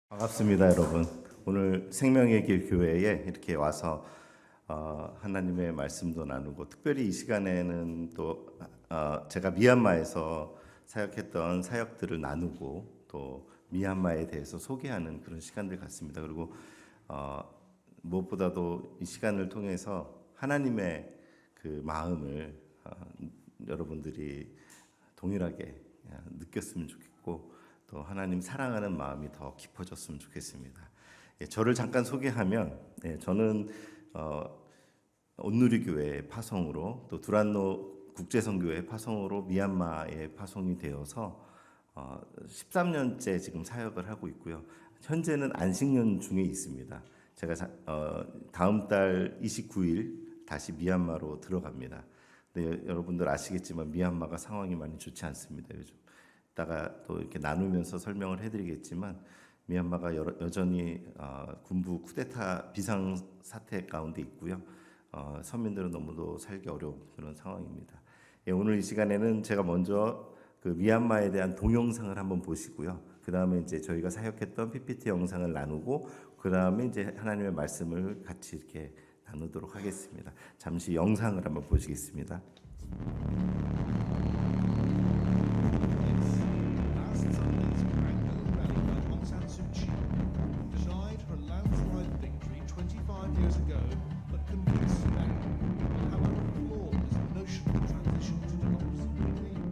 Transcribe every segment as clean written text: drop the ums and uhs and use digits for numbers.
반갑습니다, 여러분. 오늘 생명의 길 교회에 이렇게 와서 하나님의 말씀도 나누고, 특별히 이 시간에는 또 제가 미얀마에서 사역했던 사역들을 나누고, 또 미얀마에 대해서 소개하는 그런 시간들 같습니다. 그리고 무엇보다도 이 시간을 통해서 하나님의 그 마음을 여러분들이 동일하게 느꼈으면 좋겠고, 또 하나님 사랑하는 마음이 더 깊어졌으면 좋겠습니다. 저를 잠깐 소개하면, 저는 온누리교회 파송으로, 또 두란노 국제선교회 파송으로 미얀마에 파송이 되어서 13년째 지금 사역을 하고 있고요. 현재는 안식년 중에 있습니다. 제가 다음 달 29일 다시 미얀마로 들어갑니다. 근데 여러분들 아시겠지만 미얀마가 상황이 많이 좋지 않습니다, 요즘. 이따가 또 이렇게 나누면서 설명을 해드리겠지만, 미얀마가 여전히 군부 쿠데타 비상 사태 가운데 있고요. 서민들은 너무도 살기 어려운 그런 상황입니다. 오늘 이 시간에는 제가 먼저 그 미얀마에 대한 동영상을 한번 보시고요. 그 다음에 이제 저희가 사역했던 PPT 영상을 나누고, 그 다음에 이제 하나님의 말씀을 같이 이렇게 나누도록 하겠습니다. 잠시 영상을 한번 보시겠습니다. Years ago, but convinced today of how flawed this notion of transition to democracy really is.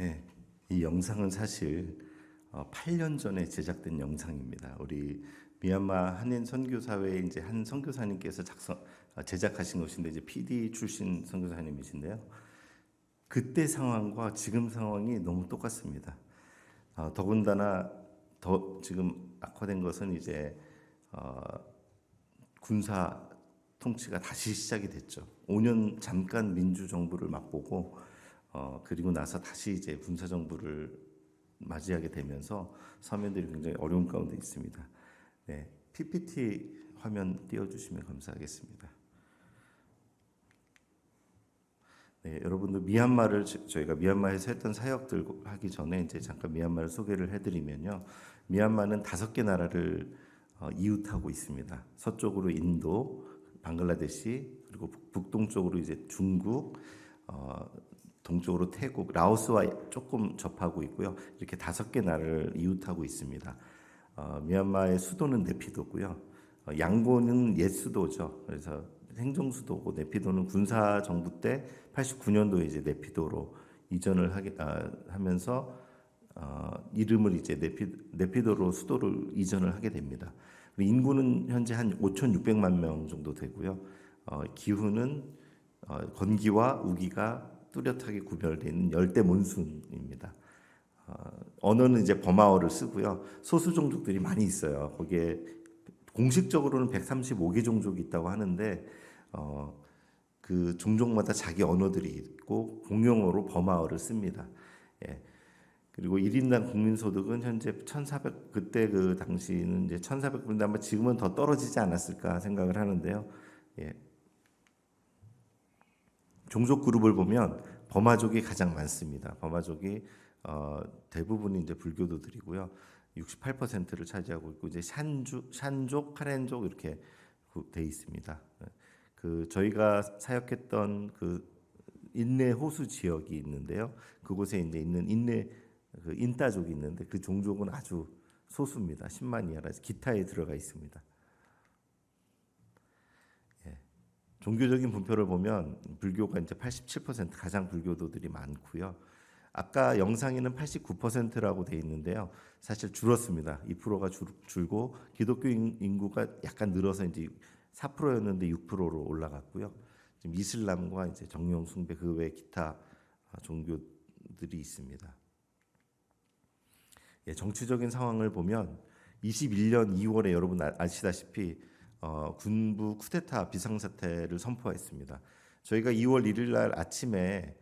네, 이 영상은 사실 8년 전에 제작된 영상입니다. 우리 미얀마 한인 선교사회 이제 한 선교사님께서 제작하신 것인데 이제 PD 출신 선교사님이신데요. 그때 상황과 지금 상황이 너무 똑같습니다. 더군다나 더 지금 악화된 것은 이제 군사 통치가 다시 시작이 됐죠. 5년 잠깐 민주 정부를 맛보고 그리고 나서 다시 이제 군사 정부를 맞이하게 되면서 서민들이 굉장히 어려운 가운데 있습니다. 네, PPT 화면 띄워주시면 감사하겠습니다. 네, 여러분들 미얀마를 저희가 미얀마에서 했던 사역들 하기 전에 이제 잠깐 미얀마를 소개를 해드리면요. 미얀마는 5개 나라를 이웃하고 있습니다. 서쪽으로 인도, 방글라데시, 그리고 북동쪽으로 이제 중국, 동쪽으로 태국, 라오스와 조금 접하고 있고요. 이렇게 5개 나라를 이웃하고 있습니다. 미얀마의 수도는 네피도고요. 양고는 옛 수도죠. 그래서 행정 수도고 네피도는 군사 정부 때 89년도에 이제 네피도로 이전을 하면서 이름을 이제 네피도로 수도를 이전을 하게 됩니다. 인구는 현재 한 5,600만 명 정도 되고요. 기후는 건기와 우기가 뚜렷하게 구별되어 있는 열대 몬순입니다. 언어는 이제 버마어를 쓰고요. 소수 종족들이 많이 있어요. 거기에 공식적으로는 135개 종족이 있다고 하는데 그 종족마다 자기 언어들이 있고 공용어로 버마어를 씁니다. 예. 그리고 1인당 국민소득은 현재 1,400 그때 그 당시는 이제 1,400불인데 아마 지금은 더 떨어지지 않았을까 생각을 하는데요. 예. 종족 그룹을 보면 버마족이 가장 많습니다. 버마족이 대부분이 이제 불교도들이고요. 68%를 차지하고 있고 이제 샨족, 카렌족 이렇게 돼 있습니다. 그 저희가 사역했던 그 인내 호수 지역이 있는데요. 그곳에 이제 있는 인내 그 인따족이 있는데 그 종족은 아주 소수입니다. 10만 이하라 기타에 들어가 있습니다. 예. 종교적인 분표를 보면 불교가 이제 87% 가장 불교도들이 많고요. 아까 영상에는 89%라고 돼 있는데요. 사실 줄었습니다. 2%가 줄고 기독교 인구가 약간 늘어서 이제 4%였는데 6%로 올라갔고요. 지금 이슬람과 이제 정령 숭배 그 외 기타 종교들이 있습니다. 예, 정치적인 상황을 보면 21년 2월에 여러분 아시다시피 군부 쿠데타 비상사태를 선포했습니다. 저희가 2월 1일 날 아침에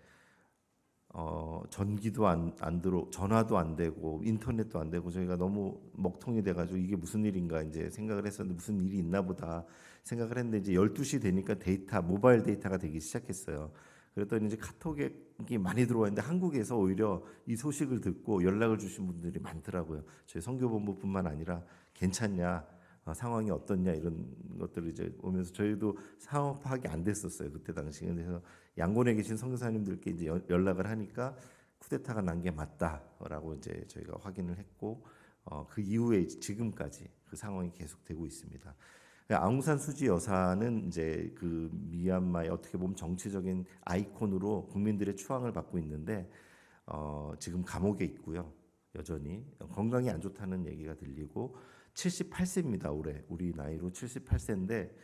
전기도 안 들어 전화도 안 되고 인터넷도 안 되고 저희가 너무 먹통이 돼가지고 이게 무슨 일인가 이제 생각을 했었는데 무슨 일이 있나 보다 생각을 했는데 이제 12시 되니까 모바일 데이터가 되기 시작했어요. 그랬더니 이제 카톡이 많이 들어왔는데 한국에서 오히려 이 소식을 듣고 연락을 주신 분들이 많더라고요. 저희 선교본부뿐만 아니라 괜찮냐, 상황이 어떻냐 이런 것들을 이제 오면서 저희도 상황 파악이 안 됐었어요. 그때 당시에. 그래서 양곤에 계신 선교사님들께 이제 연락을 하니까 쿠데타가 난 게 맞다라고 이제 저희가 확인을 했고 그 이후에 지금까지 그 상황이 계속되고 있습니다. 아웅산 수지 여사는 이제 그 미얀마의 어떻게 보면 정치적인 아이콘으로 국민들의 추앙을 받고 있는데 지금 감옥에 있고요. 여전히 건강이 안 좋다는 얘기가 들리고 78세입니다. 올해 우리 나이로 78세인데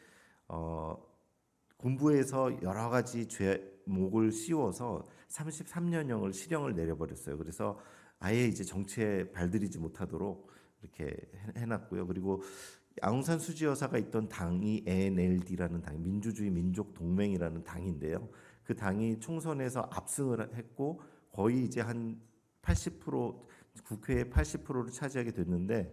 군부에서 여러 가지 죄목을 씌워서 33년형을 실형을 내려버렸어요. 그래서 아예 이제 정치에 발들이지 못하도록 이렇게 해놨고요. 그리고 아웅산 수지 여사가 있던 당이 ANLD라는 당, 민주주의 민족 동맹이라는 당인데요. 그 당이 총선에서 압승을 했고 거의 이제 한 80% 국회의 80%를 차지하게 됐는데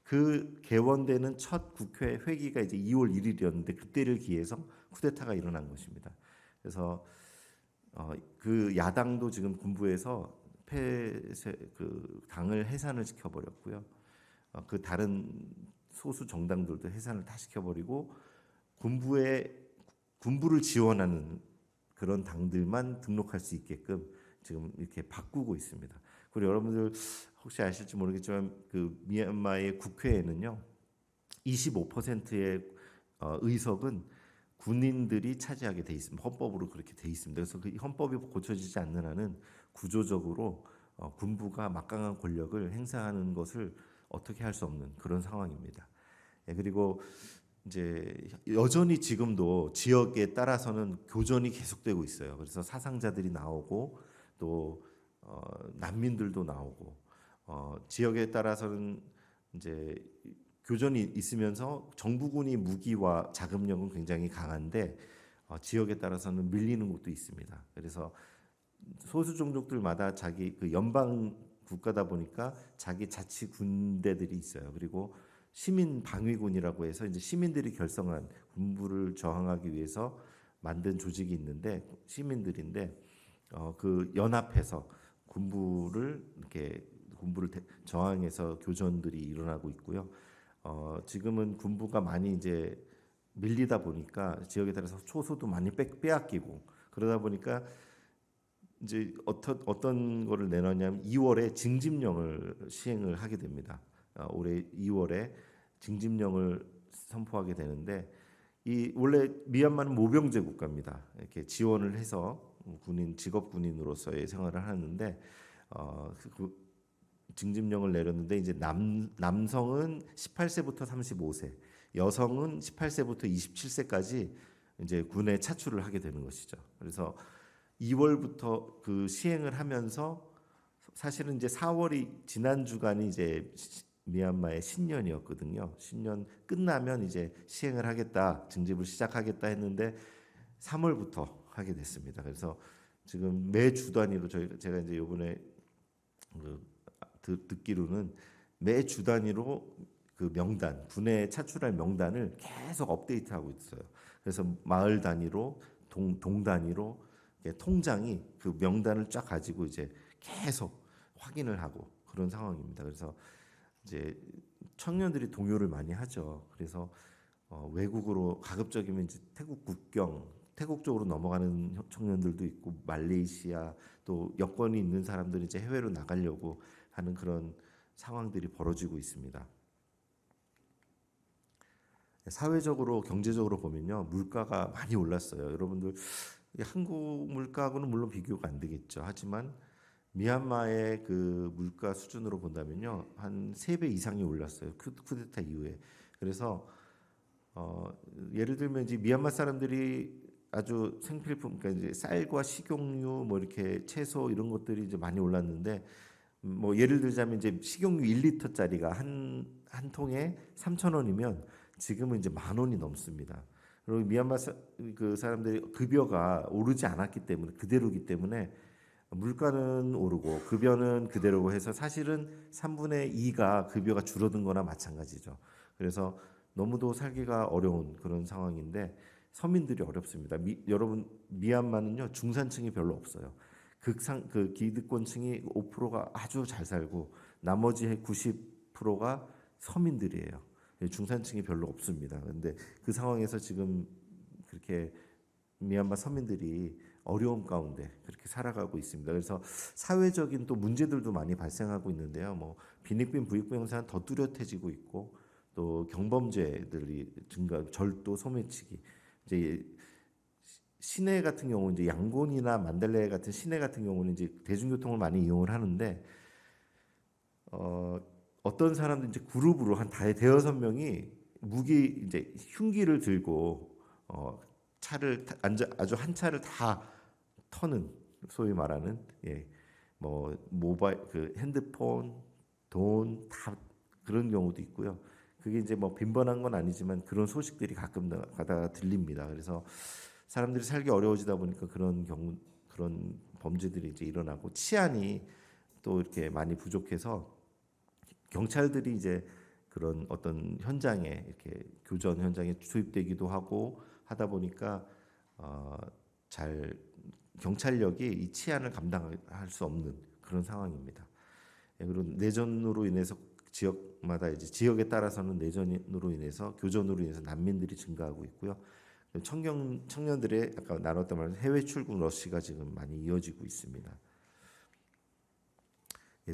그 개원되는 첫 국회 회기가 이제 2월 1일이었는데 그때를 기해서 쿠데타가 일어난 것입니다. 그래서 그 야당도 지금 군부에서 그 당을 해산을 시켜버렸고요. 그 다른 소수 정당들도 해산을 다 시켜버리고 군부를 지원하는 그런 당들만 등록할 수 있게끔 지금 이렇게 바꾸고 있습니다. 그리고 여러분들 혹시 아실지 모르겠지만 그 미얀마의 국회에는요 25%의 의석은 군인들이 차지하게 돼 있습니다. 헌법으로 그렇게 돼 있습니다. 그래서 그 헌법이 고쳐지지 않는 한은 구조적으로 군부가 막강한 권력을 행사하는 것을 어떻게 할 수 없는 그런 상황입니다. 예, 그리고 이제 여전히 지금도 지역에 따라서는 교전이 계속되고 있어요. 그래서 사상자들이 나오고 또 난민들도 나오고 지역에 따라서는 이제 교전이 있으면서 정부군이 무기와 자금력은 굉장히 강한데 지역에 따라서는 밀리는 곳도 있습니다. 그래서 소수 종족들마다 자기 그 연방 국가다 보니까 자기 자치 군대들이 있어요. 그리고 시민 방위군이라고 해서 이제 시민들이 결성한 군부를 저항하기 위해서 만든 조직이 있는데 시민들인데 그 연합해서 군부를 저항해서 교전들이 일어나고 있고요. 지금은 군부가 많이 이제 밀리다 보니까 지역에 따라서 초소도 많이 빼앗기고 그러다 보니까 이제 어떤 거를 내놨냐면 2월에 징집령을 시행을 하게 됩니다. 올해 2월에 징집령을 선포하게 되는데 이 원래 미얀마는 모병제 국가입니다. 이렇게 지원을 해서 직업 군인으로서의 생활을 하는데 그 징집령을 내렸는데 이제 남성은 18세부터 35세, 여성은 18세부터 27세까지 이제 군에 차출을 하게 되는 것이죠. 그래서 2월부터 그 시행을 하면서 사실은 이제 4월이 지난 주간이 이제 미얀마의 신년이었거든요. 신년 끝나면 이제 시행을 하겠다, 징집을 시작하겠다 했는데 3월부터 하게 됐습니다. 그래서 지금 매 주 단위로 제가 이제 이번에 듣기로는 매 주 단위로 그 명단, 군에 차출할 명단을 계속 업데이트하고 있어요. 그래서 마을 단위로 동 단위로 통장이 그 명단을 쫙 가지고 이제 계속 확인을 하고 그런 상황입니다. 그래서 이제 청년들이 동요를 많이 하죠. 그래서 외국으로 가급적이면 이제 태국 쪽으로 넘어가는 청년들도 있고 말레이시아 또 여권이 있는 사람들이 이제 해외로 나가려고 하는 그런 상황들이 벌어지고 있습니다. 사회적으로 경제적으로 보면요 물가가 많이 올랐어요. 여러분들 한국 물가하고는 물론 비교가 안 되겠죠. 하지만 미얀마의 그 물가 수준으로 본다면요 한 3배 이상이 올랐어요. 쿠데타 이후에. 그래서 예를 들면 이제 미얀마 사람들이 아주 생필품, 그러니까 이제 쌀과 식용유, 뭐 이렇게 채소 이런 것들이 이제 많이 올랐는데, 뭐 예를 들자면 이제 식용유 1리터짜리가 한 통에 3,000원이면 지금은 이제 10,000원이 넘습니다. 그리고 미얀마 그 사람들이 급여가 오르지 않았기 때문에 그대로기 때문에 물가는 오르고 급여는 그대로고 해서 사실은 3분의 2가 급여가 줄어든 거나 마찬가지죠. 그래서 너무도 살기가 어려운 그런 상황인데 서민들이 어렵습니다. 여러분 미얀마는요 중산층이 별로 없어요. 그 기득권층이 5%가 아주 잘 살고 나머지 90%가 서민들이에요. 중산층이 별로 없습니다. 그런데 그 상황에서 지금 그렇게 미얀마 서민들이 어려움 가운데 그렇게 살아가고 있습니다. 그래서 사회적인 또 문제들도 많이 발생하고 있는데요. 뭐 빈익빈 부익부 형사는 더 뚜렷해지고 있고 또 경범죄들이 증가, 절도, 소매치기. 이제 시내 같은 경우 이제 양곤이나 만달레 같은 시내 같은 경우는 이제 대중교통을 많이 이용을 하는데 어떤 사람들 이제 그룹으로 한 대여섯 명이 이제 흉기를 들고 차를 아주 한 차를 다 터는 소위 말하는 뭐 모바일 그 핸드폰, 돈 다 그런 경우도 있고요. 그게 이제 뭐 빈번한 건 아니지만 그런 소식들이 가끔 가다가 들립니다. 그래서 사람들이 살기 어려워지다 보니까 그런 범죄들이 이제 일어나고 치안이 또 이렇게 많이 부족해서 경찰들이 이제 그런 어떤 현장에 이렇게 교전 현장에 투입되기도 하고 하다 보니까 경찰력이 이 치안을 감당할 수 없는 그런 상황입니다. 그리고 내전으로 인해서 지역마다 이제 지역에 따라서는 내전으로 인해서 교전으로 인해서 난민들이 증가하고 있고요. 청년들의 아까 나눴던 말 해외 출국 러시가 지금 많이 이어지고 있습니다.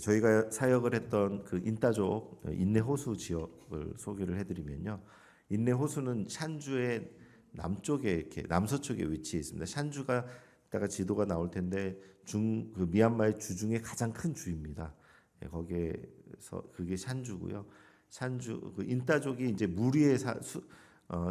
저희가 사역을 했던 그 인따족 인내 호수 지역을 소개를 해드리면요. 인내 호수는 샨주의 남쪽에 이렇게 남서쪽에 위치해 있습니다. 샨주가 이따가 지도가 나올 텐데 그 미얀마의 주 중에 가장 큰 주입니다. 예, 거기에서 그게 샨주고요. 샨주 그 인따족이 이제 물 위에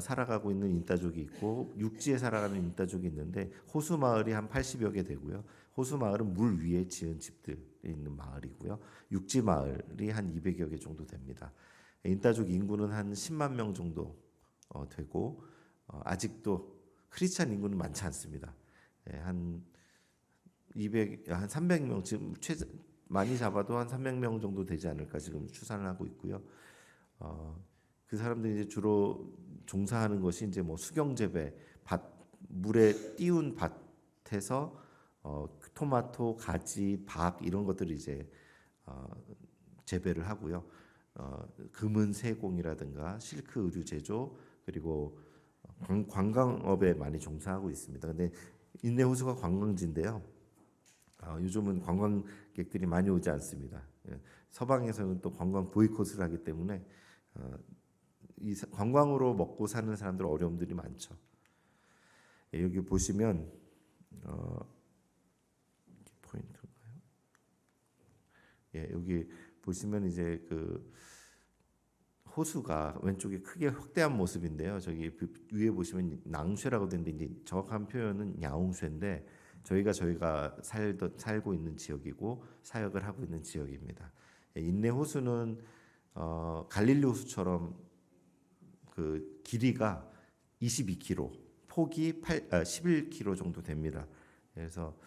살아가고 있는 인따족이 있고 육지에 살아가는 인따족이 있는데 호수 마을이 한 80여 개 되고요. 호수 마을은 물 위에 지은 집들이 있는 마을이고요. 육지 마을이 한 200여 개 정도 됩니다. 인따족 인구는 한 10만 명 정도 되고 아직도 크리스찬 인구는 많지 않습니다. 예, 한 300명 지금 많이 잡아도 한 300명 정도 되지 않을까 지금 추산을 하고 있고요. 그 사람들이 이제 주로 종사하는 것이 이제 뭐 수경재배, 물에 띄운 밭에서 토마토, 가지, 박 이런 것들을 이제 재배를 하고요. 금은 세공이라든가 실크 의류 제조 그리고 관광업에 많이 종사하고 있습니다. 근데 인내 호수가 관광지인데요. 요즘은 관광객들이 많이 오지 않습니다. 예, 서방에서는 또 관광 보이콧을 하기 때문에 이 관광으로 먹고 사는 사람들 어려움들이 많죠. 예, 여기 보시면 포인트인가요? 예, 여기 보시면 이제 그 호수가 왼쪽에 크게 확대한 모습인데요. 저기 위에 보시면 낭쉐라고 되는데 이제 정확한 표현은 야옹쉐인데 저희가 살고 있는 지역이고 사역을 하고 있는 지역입니다. 인내 호수는 갈릴리 호수처럼 그 길이가 22km, 폭이 11km 정도 됩니다. 그래서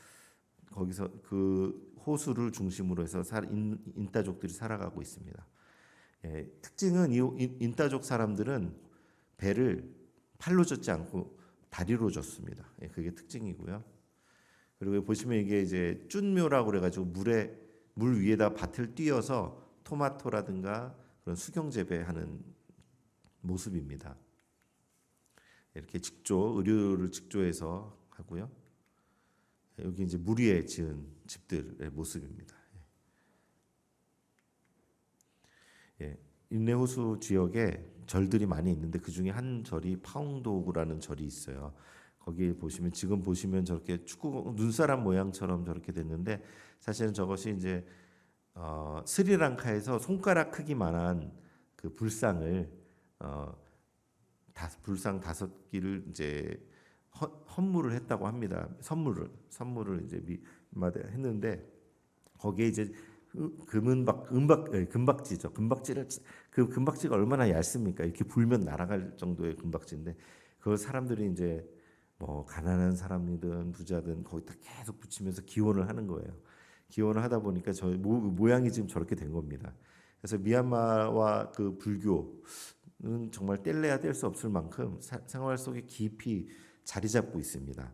거기서 그 호수를 중심으로 해서 인따족들이 살아가고 있습니다. 예, 특징은 이 인따족 사람들은 배를 팔로 젓지 않고 다리로 젓습니다. 예, 그게 특징이고요. 그리고 보시면 이게 이제 쭌묘라고 그래가지고 물 위에다 밭을 띄어서 토마토라든가 그런 수경 재배하는 모습입니다. 이렇게 의류를 직조해서 하고요. 여기 이제 물 위에 지은 집들의 모습입니다. 예, 인내호수 지역에 절들이 많이 있는데 그 중에 한 절이 파웅도구라는 절이 있어요. 거기 보시면 지금 보시면 저렇게 축구 눈사람 모양처럼 저렇게 됐는데 사실은 저것이 이제 스리랑카에서 손가락 크기만한 그 불상을 불상 5기를 이제 헌물을 했다고 합니다. 선물을 이제 했는데 거기에 이제 금박지죠. 금박지가 얼마나 얇습니까? 이렇게 불면 날아갈 정도의 금박지인데 그 사람들이 이제 뭐 가난한 사람이든 부자든 거기다 계속 붙이면서 기원을 하는 거예요. 기원을 하다 보니까 저 모양이 지금 저렇게 된 겁니다. 그래서 미얀마와 그 불교는 정말 뗄래야 뗄 수 없을 만큼 생활 속에 깊이 자리 잡고 있습니다.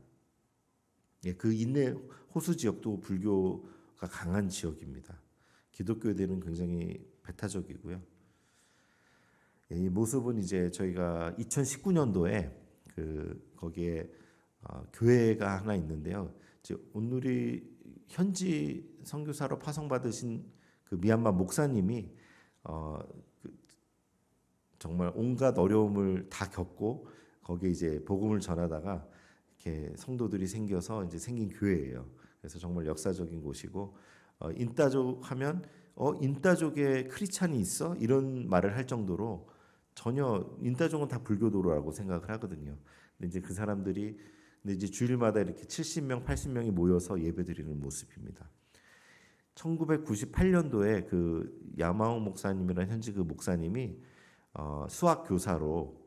예, 그 인내 호수 지역도 불교가 강한 지역입니다. 기독교에대는 굉장히 배타적이고요. 예, 이 모습은 이제 저희가 2019년도에 거기에 교회가 하나 있는데요. 이제 온누리 현지 선교사로 파송받으신 그 미얀마 목사님이 정말 온갖 어려움을 다 겪고 거기에 이제 복음을 전하다가 이렇게 성도들이 생겨서 이제 생긴 교회예요. 그래서 정말 역사적인 곳이고 인따족 하면 인따족에 크리스찬이 있어? 이런 말을 할 정도로 전혀 인따족은 다 불교도라고 생각을 하거든요. 근데 이제 그 사람들이 근데 이제 주일마다 이렇게 70명, 80명이 모여서 예배드리는 모습입니다. 1998년도에 그 야마옹 목사님이라는 현지 그 목사님이 수학 교사로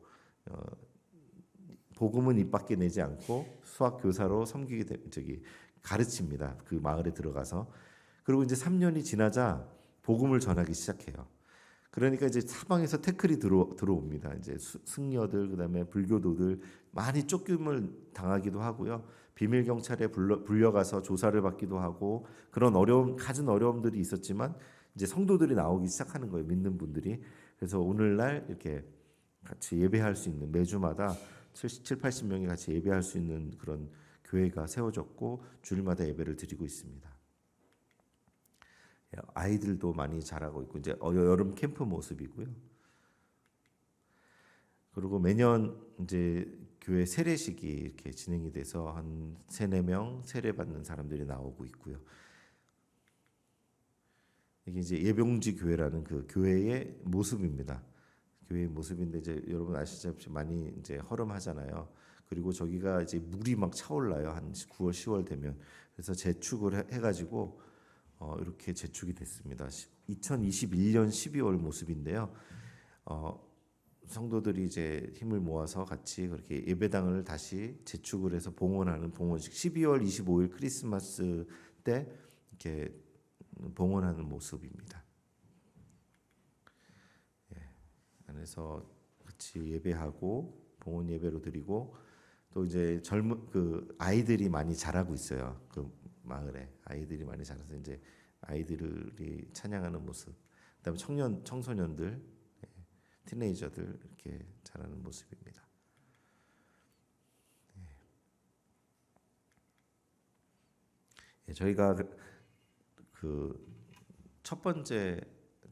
복음은 입 밖에 내지 않고 수학 교사로 가르칩니다. 그 마을에 들어가서. 그리고 이제 3년이 지나자 복음을 전하기 시작해요. 그러니까 이제 사방에서 태클이 들어옵니다. 이제 승려들 그다음에 불교도들 많이 쫓김을 당하기도 하고요. 비밀 경찰에 불려가서 조사를 받기도 하고 그런 갖은 어려움들이 있었지만 이제 성도들이 나오기 시작하는 거예요. 믿는 분들이. 그래서 오늘날 이렇게 같이 예배할 수 있는 매주마다 70, 80명이 같이 예배할 수 있는 그런 교회가 세워졌고 주일마다 예배를 드리고 있습니다. 아이들도 많이 자라고 있고 이제 여름 캠프 모습이고요. 그리고 매년 이제 교회 세례식이 이렇게 진행이 돼서 한 3-4명 세례 받는 사람들이 나오고 있고요. 이게 이제 예병지 교회라는 그 교회의 모습입니다. 교회의 모습인데 이제 여러분 아시다시피 많이 이제 허름하잖아요. 그리고 저기가 이제 물이 막 차올라요. 한 9월, 10월 되면. 그래서 재축을 해가지고 이렇게 재축이 됐습니다. 2021년 12월 모습인데요. 성도들이 이제 힘을 모아서 같이 그렇게 예배당을 다시 재축을 해서 봉헌하는 봉헌식 12월 25일 크리스마스 때 이렇게 봉헌하는 모습입니다. 그래서 같이 예배하고 봉헌 예배로 드리고 또 이제 젊은 그 아이들이 많이 자라고 있어요. 그 마을에 아이들이 많이 자라서 이제 아이들이 찬양하는 모습. 그다음에 청소년들, 티네이저들 이렇게 자라는 모습입니다. 저희가 그 첫 번째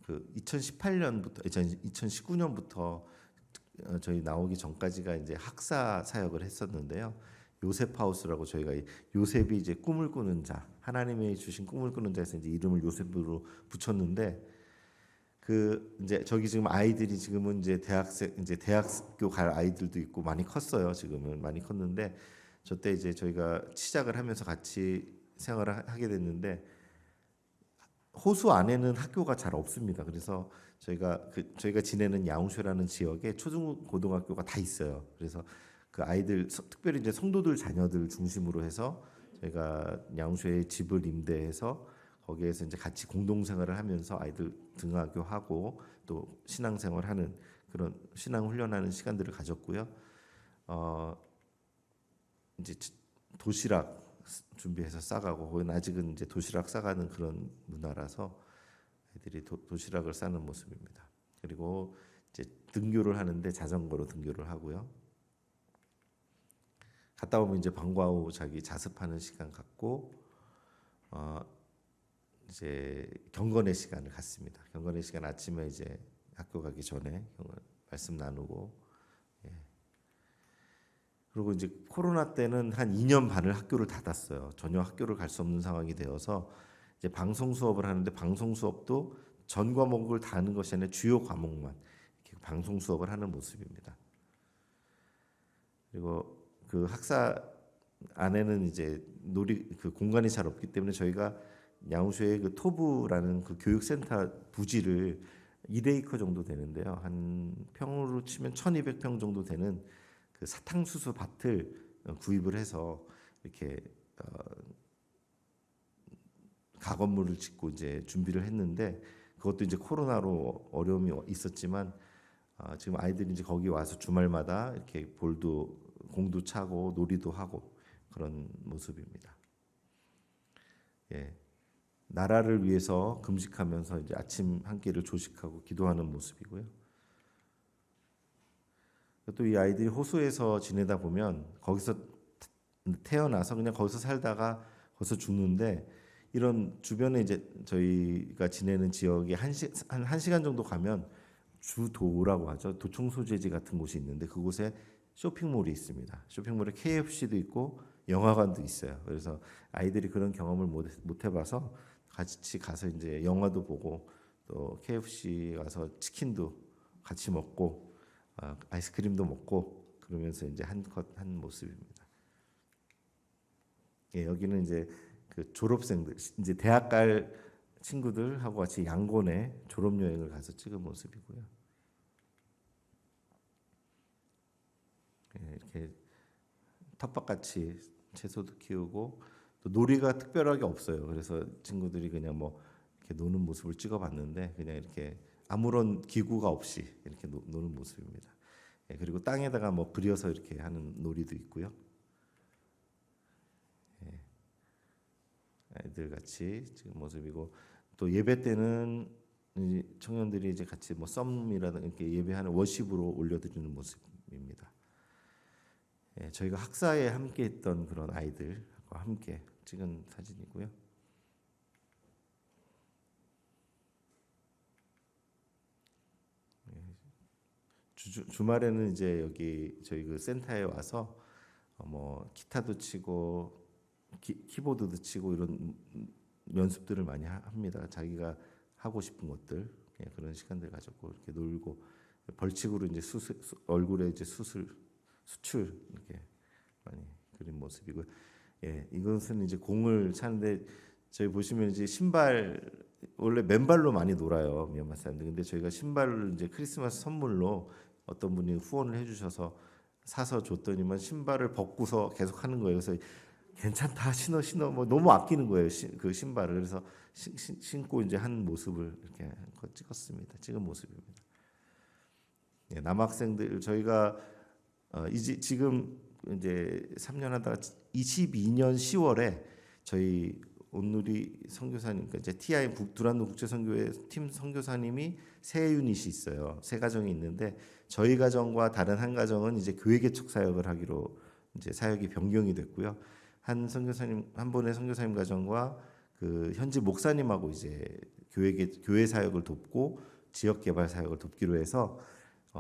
그 2018년부터 2019년부터 저희 나오기 전까지가 이제 학사 사역을 했었는데요. 요셉 하우스라고 저희가 요셉이 이제 꿈을 꾸는 자, 하나님이 주신 꿈을 꾸는 자에서 이제 이름을 요셉으로 붙였는데 그 이제 저기 지금 아이들이 지금은 이제 대학교 갈 아이들도 있고 많이 컸어요. 지금은 많이 컸는데 저 때 이제 저희가 시작을 하면서 같이 생활을 하게 됐는데 호수 안에는 학교가 잘 없습니다. 그래서 저희가 지내는 야옹슈라는 지역에 초중 고등학교가 다 있어요. 그래서 그 아이들 특별히 이제 성도들 자녀들 중심으로 해서 저희가 야옹슈에 집을 임대해서 거기에서 이제 같이 공동 생활을 하면서 아이들 등하교하고 또 신앙생활하는 그런 신앙 훈련하는 시간들을 가졌고요. 이제 도시락 준비해서 싸가고 거기는 아직은 이제 도시락 싸가는 그런 문화라서 애들이 도시락을 싸는 모습입니다. 그리고 이제 등교를 하는데 자전거로 등교를 하고요. 갔다 오면 이제 방과 후 자기 자습하는 시간 갖고 이제 경건의 시간을 갖습니다. 경건의 시간 아침에 이제 학교 가기 전에 말씀 나누고 그리고 이제 코로나 때는 한 2년 반을 학교를 닫았어요. 전혀 학교를 갈 수 없는 상황이 되어서 이제 방송 수업을 하는데 방송 수업도 전 과목을 다 하는 것이 아니라 주요 과목만 이렇게 방송 수업을 하는 모습입니다. 그리고 그 학사 안에는 이제 그 공간이 잘 없기 때문에 저희가 야옹슈의 그 토부라는 그 교육센터 부지를 2에이커 정도 되는데요. 한 평으로 치면 1,200평 정도 되는 그 사탕수수 밭을 구입을 해서 이렇게 가건물을 짓고 이제 준비를 했는데 그것도 이제 코로나로 어려움이 있었지만 지금 아이들이 이제 거기 와서 주말마다 이렇게 공도 차고 놀이도 하고 그런 모습입니다. 나라를 위해서 금식하면서 이제 아침 한 끼를 조식하고 기도하는 모습이고요. 또 이 아이들이 호수에서 지내다 보면 거기서 태어나서 그냥 거기서 살다가 거기서 죽는데 이런 주변에 이제 저희가 지내는 지역에 한 시간 정도 가면 주도라고 하죠. 도청 소재지 같은 곳이 있는데 그곳에 쇼핑몰이 있습니다. 쇼핑몰에 KFC도 있고 영화관도 있어요. 그래서 아이들이 그런 경험을 못 해봐서 같이 가서 이제 영화도 보고 또 KFC 가서 치킨도 같이 먹고 아이스크림도 먹고 그러면서 이제 한껏 한 모습입니다. 여기는 이제 그 졸업생들 이제 대학 갈 친구들하고 같이 양곤에 졸업 여행을 가서 찍은 모습이고요. 이렇게 텃밭같이 채소도 키우고 또 놀이가 특별하게 없어요. 그래서 친구들이 그냥 뭐 이렇게 노는 모습을 찍어봤는데 그냥 이렇게 아무런 기구가 없이 이렇게 노는 모습입니다. 그리고 땅에다가 뭐 그려서 이렇게 하는 놀이도 있고요. 아이들 같이 지금 모습이고 또 예배 때는 청년들이 이제 같이 뭐 썸이라든가 이렇게 예배하는 워십으로 올려드리는 모습입니다. 저희가 학사에 함께했던 그런 아이들과 함께 찍은 사진이고요. 주말에는 이제 여기 저희 그 센터에 와서 뭐 기타도 치고 키보드도 치고 이런 연습들을 많이 합니다. 자기가 하고 싶은 것들 그런 시간들 가졌고 이렇게 놀고 벌칙으로 이제 얼굴에 이제 수출 이렇게 많이 그린 모습이고 이것은 이제 공을 차는데 저희 보시면 이제 신발 원래 맨발로 많이 놀아요 미얀마 사람들. 근데 저희가 신발을 이제 크리스마스 선물로 어떤 분이 후원을 해주셔서 사서 줬더니만 신발을 벗고서 계속 하는 거예요. 그래서 괜찮다 신어 뭐 너무 아끼는 거예요 그 신발을. 그래서 신고 이제 한 모습을 이렇게 찍은 모습입니다. 남학생들 저희가 이제 지금 이제 3년 하다가 22년 10월에 저희 온누리 선교사님 그러니까 이제 TI 두란노 국제선교회 팀 선교사님이 세 유닛이 있어요. 세 가정이 있는데 저희 가정과 다른 한 가정은 이제 교회 개척 사역을 하기로 이제 사역이 변경이 됐고요. 한 분의 선교사님 가정과 그 현지 목사님하고 이제 교회 사역을 돕고 지역 개발 사역을 돕기로 해서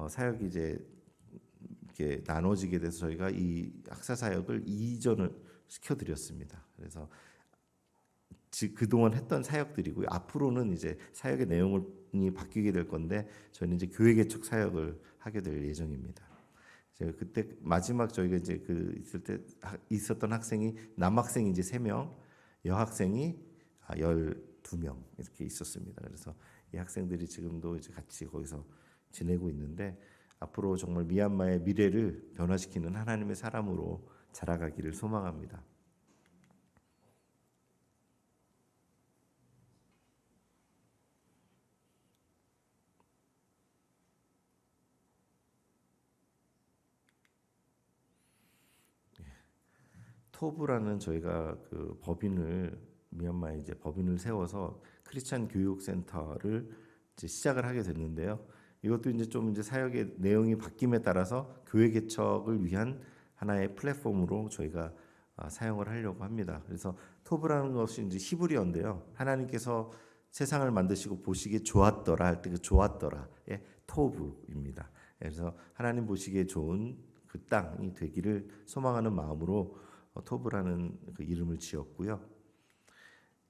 사역이 이제 이렇게 나눠지게 돼서 저희가 이 학사 사역을 이전을 시켜드렸습니다. 그래서 그동안 했던 사역들이고요. 앞으로는 이제 사역의 내용이 바뀌게 될 건데 저희는 이제 교회 개척 사역을 하게 될 예정입니다. 제가 그때 마지막 저희가 이제 그 있을 때 있었던 학생이 남학생이 이제 3명, 여학생이 12명 이렇게 있었습니다. 그래서 이 학생들이 지금도 이제 같이 거기서 지내고 있는데 앞으로 정말 미얀마의 미래를 변화시키는 하나님의 사람으로 자라가기를 소망합니다. 토브라는 저희가 그 미얀마에 이제 법인을 세워서 크리스찬 교육 센터를 이제 시작을 하게 됐는데요. 이것도 이제 좀 이제 사역의 내용이 바뀜에 따라서 교회 개척을 위한 하나의 플랫폼으로 저희가 사용을 하려고 합니다. 그래서 토브라는 것이 이제 히브리어인데요. 하나님께서 세상을 만드시고 보시기에 좋았더라 할 때 그 좋았더라의 토브입니다. 그래서 하나님 보시기에 좋은 그 땅이 되기를 소망하는 마음으로 토브라는 그 이름을 지었고요.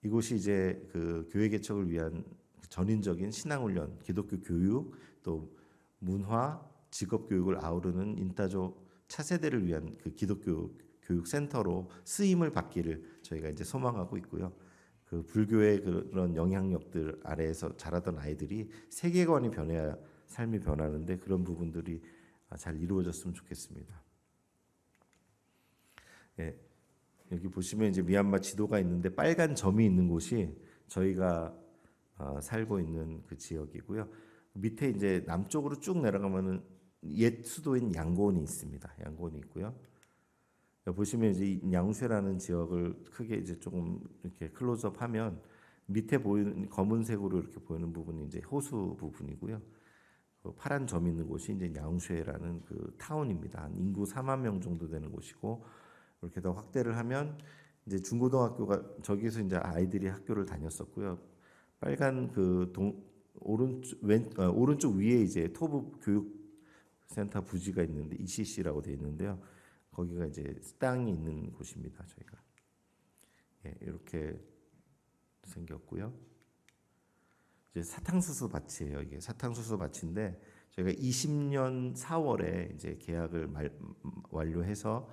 이곳이 이제 그 교회 개척을 위한 전인적인 신앙훈련, 기독교 교육, 또 문화, 직업 교육을 아우르는 인타족 차세대를 위한 그 기독교 교육 센터로 쓰임을 받기를 저희가 이제 소망하고 있고요. 그 불교의 그런 영향력들 아래에서 자라던 아이들이 세계관이 변해야 삶이 변하는데 그런 부분들이 잘 이루어졌으면 좋겠습니다. 여기 보시면 이제 미얀마 지도가 있는데 빨간 점이 있는 곳이 저희가 살고 있는 그 지역이고요. 밑에 이제 남쪽으로 쭉 내려가면은 옛 수도인 양곤이 있습니다. 양곤이 있고요. 보시면 이제 이 냥쉐라는 지역을 크게 이제 조금 이렇게 클로즈업하면 밑에 보이는 검은색으로 이렇게 보이는 부분이 이제 호수 부분이고요. 그 파란 점 있는 곳이 이제 냥쉐라는 그 타운입니다. 한 인구 4만 명 정도 되는 곳이고 이렇게 더 확대를 하면 이제 중고등학교가 저기서 이제 아이들이 학교를 다녔었고요. 빨간 그 오른쪽 위에 이제 토부 교육센터 부지가 있는데 ECC라고 되어 있는데요. 거기가 이제 땅이 있는 곳입니다. 저희가 이렇게 생겼고요. 이제 사탕수수 밭이에요. 이게 사탕수수 밭인데 저희가 20년 4월에 이제 계약을 완료해서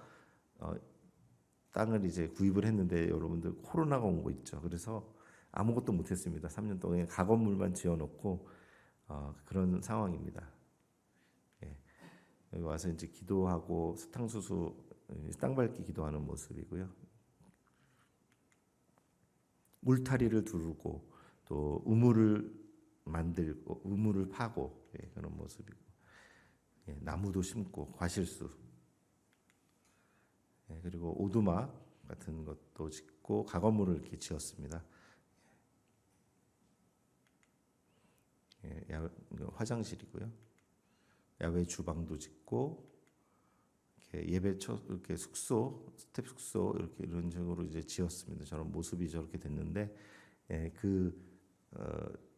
땅을 이제 구입을 했는데 여러분들 코로나가 온 거 있죠. 그래서 아무것도 못했습니다. 3년 동안 가건물만 지어놓고 그런 상황입니다. 여기 와서 이제 기도하고 사탕수수 땅 밟기 기도하는 모습이고요. 울타리를 두르고 또 우물을 만들고 우물을 파고 그런 모습이고 나무도 심고 과실수 그리고 오두막 같은 것도 짓고 가건물을 이렇게 지었습니다. 화장실이고요. 야외 주방도 짓고 이렇게 예배처 이렇게 숙소 스텝 숙소 이렇게 이런 식으로 이제 지었습니다. 저런 모습이 저렇게 됐는데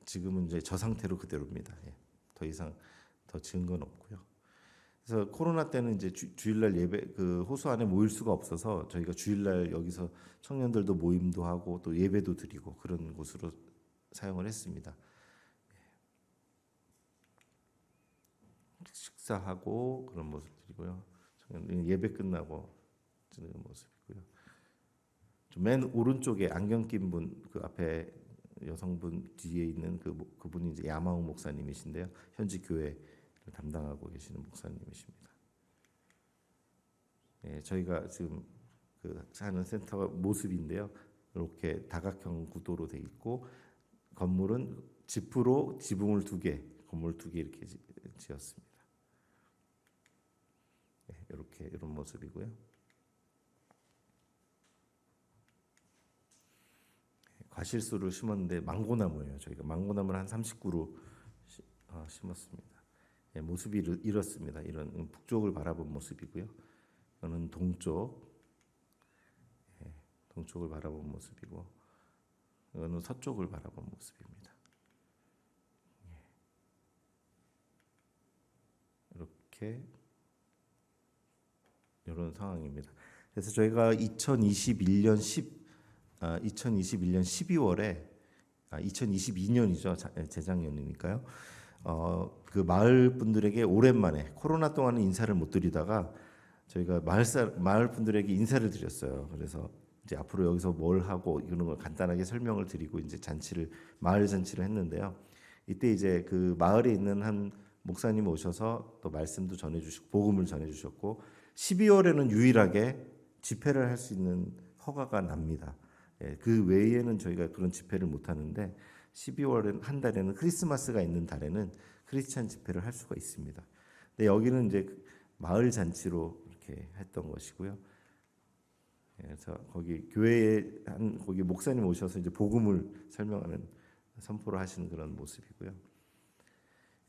지금은 이제 저 상태로 그대로입니다. 더 이상 더 지은 건 없고요. 그래서 코로나 때는 이제 주일날 예배 그 호수 안에 모일 수가 없어서 저희가 주일날 여기서 청년들도 모임도 하고 또 예배도 드리고 그런 곳으로 사용을 했습니다. 식사하고 그런 모습들이고요. 청년들 예배 끝나고 드는 모습이고요. 맨 오른쪽에 안경 낀 분, 그 앞에 여성분 뒤에 있는 그분이 이제 야마우 목사님이신데요. 현지 교회를 담당하고 계시는 목사님이십니다. 예, 저희가 지금 그 사는 센터 모습인데요. 이렇게 다각형 구도로 돼 있고 건물은 지프로 지붕을 2개, 건물 2개 이렇게 지었습니다. 예, 이렇게 이런 모습이고요. 과실수를 심었는데 망고나무예요. 저희가 망고나무를 한 39로 심었습니다. 예, 모습이 이렇습니다. 이런 북쪽을 바라본 모습이고요. 이거는 동쪽, 예, 동쪽을 바라본 모습이고, 이거는 서쪽을 바라본 모습입니다. 예, 이렇게 이런 상황입니다. 그래서 저희가 2021년 12월에 2022년이죠. 재작년이니까요. 그 마을 분들에게 오랜만에 코로나 동안은 인사를 못 드리다가 저희가 마을 분들에게 인사를 드렸어요. 그래서 이제 앞으로 여기서 뭘 하고 이런 걸 간단하게 설명을 드리고 이제 마을 잔치를 했는데요. 이때 이제 그 마을에 있는 한 목사님 오셔서 또 말씀도 전해주시고 복음을 전해주셨고 12월에는 유일하게 집회를 할 수 있는 허가가 납니다. 예, 그 외에는 저희가 그런 집회를 못 하는데 12월 한 달에는 크리스마스가 있는 달에는 크리스찬 집회를 할 수가 있습니다. 근데 여기는 이제 마을 잔치로 이렇게 했던 것이고요. 예, 그래서 거기 교회에 거기 목사님 오셔서 이제 복음을 설명하는 선포를 하시는 그런 모습이고요.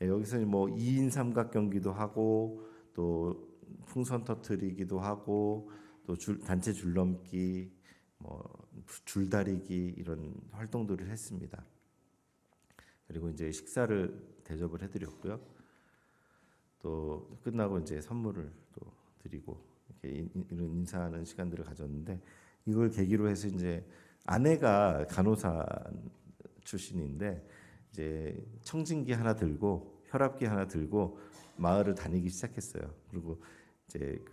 예, 여기서 뭐 2인 삼각 경기도 하고 또 풍선 터트리기도 하고 또 단체 줄넘기 뭐 줄다리기 이런 활동들을 했습니다. 그리고 이제 식사를 대접을 해드렸고요. 또 끝나고 이제 선물을 또 드리고 이렇게 이런 인사하는 시간들을 가졌는데 이걸 계기로 해서 이제 아내가 간호사 출신인데 이제 청진기 하나 들고 혈압기 하나 들고 마을을 다니기 시작했어요. 그리고 이제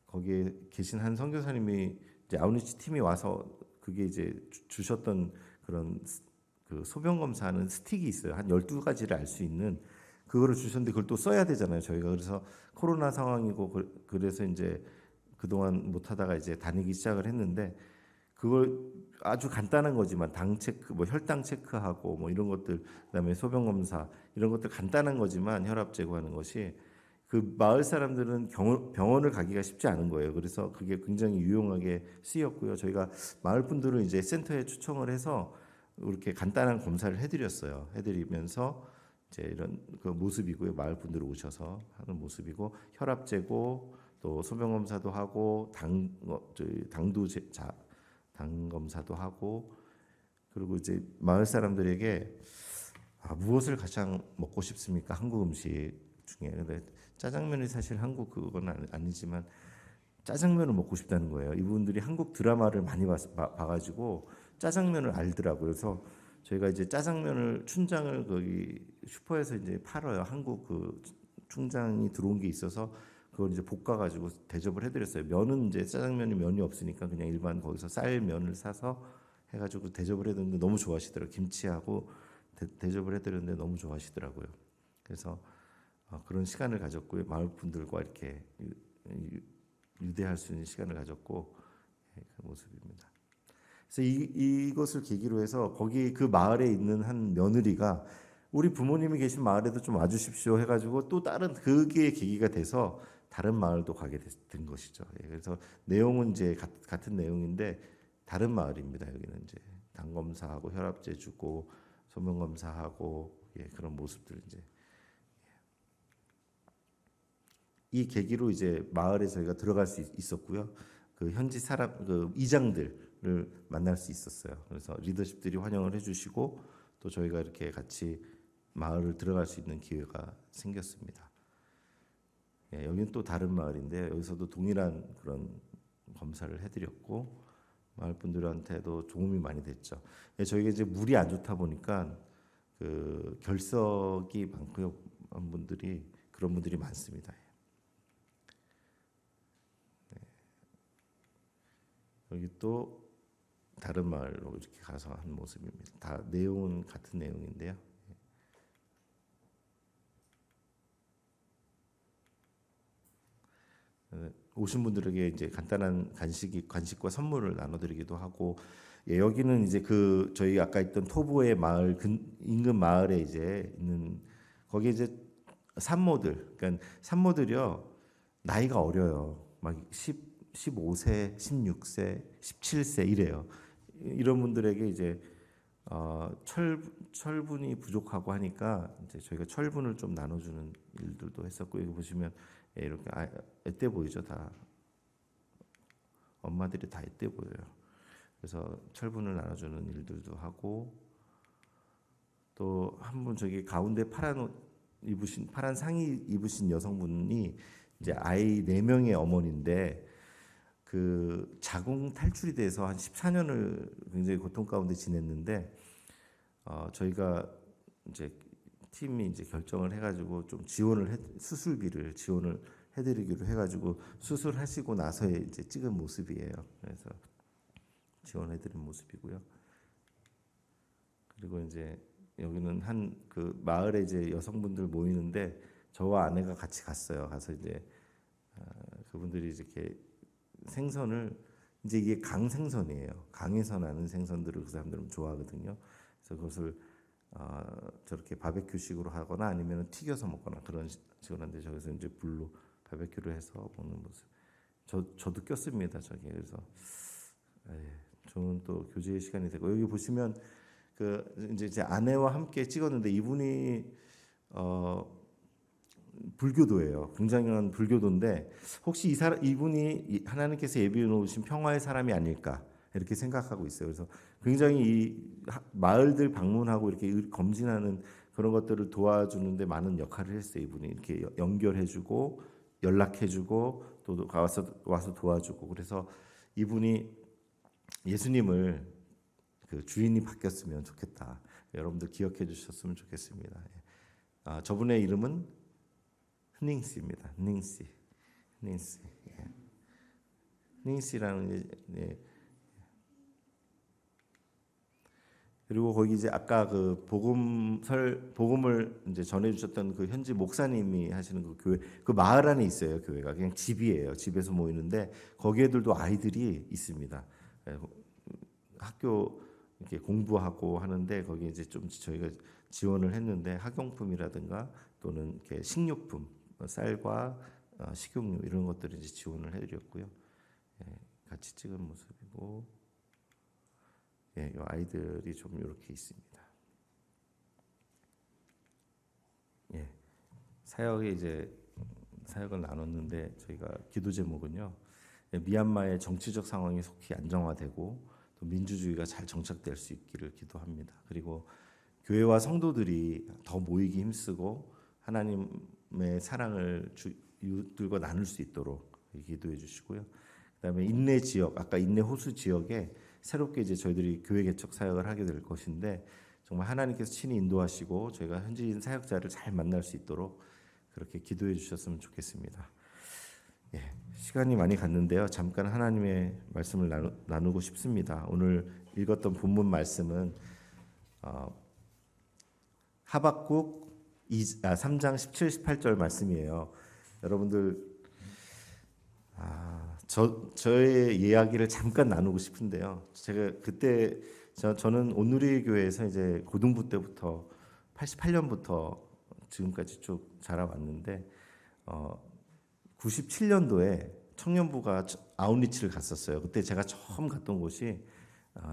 거기에 계신 한 선교사님이 이제 아웃리치 팀이 와서 그게 이제 주셨던 그런 그 소변 검사하는 스틱이 있어요. 한 12가지를 알 수 있는 그거를 주셨는데 그걸 또 써야 되잖아요. 저희가 그래서 코로나 상황이고 그래서 이제 그동안 못 하다가 이제 다니기 시작을 했는데 그걸 아주 간단한 거지만 당 체크, 뭐 혈당 체크하고 뭐 이런 것들 그다음에 소변 검사 이런 것들 간단한 거지만 혈압 재고하는 것이 그 마을 사람들은 병원을 가기가 쉽지 않은 거예요. 그래서 그게 굉장히 유용하게 쓰였고요. 저희가 마을 분들을 이제 센터에 초청을 해서 이렇게 간단한 검사를 해드렸어요. 해드리면서 이제 이런 그 모습이고요. 마을 분들 오셔서 하는 모습이고 혈압 재고 또 소변 검사도 하고 당 검사도 하고 그리고 이제 마을 사람들에게 무엇을 가장 먹고 싶습니까? 한국 음식 중에. 근데 짜장면이 사실 한국 그건 아니지만 짜장면을 먹고 싶다는 거예요. 이분들이 한국 드라마를 많이 봐가지고 짜장면을 알더라고요. 그래서 저희가 이제 짜장면을 춘장을 거기 슈퍼에서 이제 팔아요. 한국 그 춘장이 들어온 게 있어서 그걸 이제 볶아가지고 대접을 해드렸어요. 면은 이제 짜장면이 면이 없으니까 그냥 일반 거기서 쌀면을 사서 해가지고 대접을 해드렸는데 너무 좋아하시더라고요. 김치하고 대접을 해드렸는데 너무 좋아하시더라고요. 그래서 그런 시간을 가졌고요. 마을 분들과 이렇게 유대할 수 있는 시간을 가졌고 그 모습입니다. 그래서 이것을 계기로 해서 거기 그 마을에 있는 한 며느리가 우리 부모님이 계신 마을에도 좀 와주십시오 해가지고 또 다른 그게 계기가 돼서 다른 마을도 가게 된 것이죠. 그래서 내용은 이제 같은 내용인데 다른 마을입니다. 여기는 이제 당 검사하고 혈압제 주고 소변 검사하고 그런 모습들 이제 이 계기로 이제 마을에 저희가 들어갈 수 있었고요. 그 현지 사람 그 이장들을 만날 수 있었어요. 그래서 리더십들이 환영을 해주시고 또 저희가 이렇게 같이 마을을 들어갈 수 있는 기회가 생겼습니다. 예, 여기는 또 다른 마을인데 여기서도 동일한 그런 검사를 해드렸고 마을 분들한테도 도움이 많이 됐죠. 예, 저희가 이제 물이 안 좋다 보니까 그 결석이 많고요. 한 분들이 그런 분들이 많습니다. 여기 또 다른 마을로 이렇게 가서 한 모습입니다. 다 내용은 같은 내용인데요. 오신 분들에게 이제 간단한 간식과 선물을 나눠드리기도 하고, 예, 여기는 이제 그 저희 아까 있던 토보의 마을 인근 마을에 이제 있는 거기 이제 산모들, 그러니까 산모들이요 나이가 어려요. 막 15세, 16세, 17세 이래요. 이런 분들에게 이제 철분이 부족하고 하니까 이제 저희가 철분을 좀 나눠주는 일들도 했었고, 여기 보시면 예, 이렇게 앳돼 보이죠. 다 엄마들이 다 앳돼 보여요. 그래서 철분을 나눠주는 일들도 하고, 또 한 분 저기 가운데 파란 상의 입으신 여성분이 이제 아이 4명의 어머니인데 그 자궁 탈출이 돼서 한 14년을 굉장히 고통 가운데 지냈는데 저희가 이제 팀이 이제 결정을 해가지고 좀 수술비를 지원을 해드리기로 해가지고 수술하시고 나서 이제 찍은 모습이에요. 그래서 지원해드린 모습이고요. 그리고 이제 여기는 한 그 마을에 이제 여성분들 모이는데 저와 아내가 같이 갔어요. 가서 이제 그분들이 이렇게 생선을 이제 이게 강생선이에요. 강에서 나는 생선들을 그 사람들은 좋아하거든요. 그래서 그것을 저렇게 바베큐식으로 하거나 아니면 튀겨서 먹거나 그런 식으로 하는데 저기서 이제 불로 바베큐를 해서 먹는 모습. 저도 꼈습니다. 저기 그래서 좋은 또 교제의 시간이 되고, 여기 보시면 그 이제 제 아내와 함께 찍었는데 이분이 불교도예요. 굉장한 불교도인데 혹시 이분이 하나님께서 예비해 놓으신 평화의 사람이 아닐까 이렇게 생각하고 있어요. 그래서 굉장히 이 마을들 방문하고 이렇게 검진하는 그런 것들을 도와주는데 많은 역할을 했어요. 이분이 이렇게 연결해주고 연락해주고 또 와서 도와주고, 그래서 이분이 예수님을 그 주인이 바뀌었으면 좋겠다. 여러분들 기억해 주셨으면 좋겠습니다. 저분의 이름은 닝씨입니다. 닝씨. 예. 닝씨라는 예. 그리고 거기 이제 아까 그 복음을 이제 전해 주셨던 그 현지 목사님이 하시는 그 교회, 그 마을 안에 있어요. 교회가 그냥 집이에요. 집에서 모이는데 거기에들도 아이들이 있습니다. 학교 이렇게 공부하고 하는데 거기 이제 좀 저희가 지원을 했는데 학용품이라든가 또는 이렇게 식료품, 쌀과 식용유 이런 것들을 이제 지원을 해드렸고요. 예, 같이 찍은 모습이고, 예, 이 아이들이 좀 이렇게 있습니다. 예, 사역을 나눴는데 저희가 기도 제목은요, 미얀마의 정치적 상황이 속히 안정화되고 또 민주주의가 잘 정착될 수 있기를 기도합니다. 그리고 교회와 성도들이 더 모이기 힘쓰고 하나님의 사랑을 이웃들과 나눌 수 있도록 기도해 주시고요. 그다음에 인내 지역, 아까 인내 호수 지역에 새롭게 이제 저희들이 교회 개척 사역을 하게 될 것인데 정말 하나님께서 친히 인도하시고 저희가 현지인 사역자를 잘 만날 수 있도록 그렇게 기도해 주셨으면 좋겠습니다. 예, 시간이 많이 갔는데요. 잠깐 하나님의 말씀을 나누고 싶습니다. 오늘 읽었던 본문 말씀은 하박국 3장 17, 18절 말씀이에요. 여러분들 저의 이야기를 잠깐 나누고 싶은데요. 제가 그때 저는 온누리 교회에서 이제 고등부 때부터 88년부터 지금까지 쭉 자라왔는데 97년도에 청년부가 아웃리치를 갔었어요. 그때 제가 처음 갔던 곳이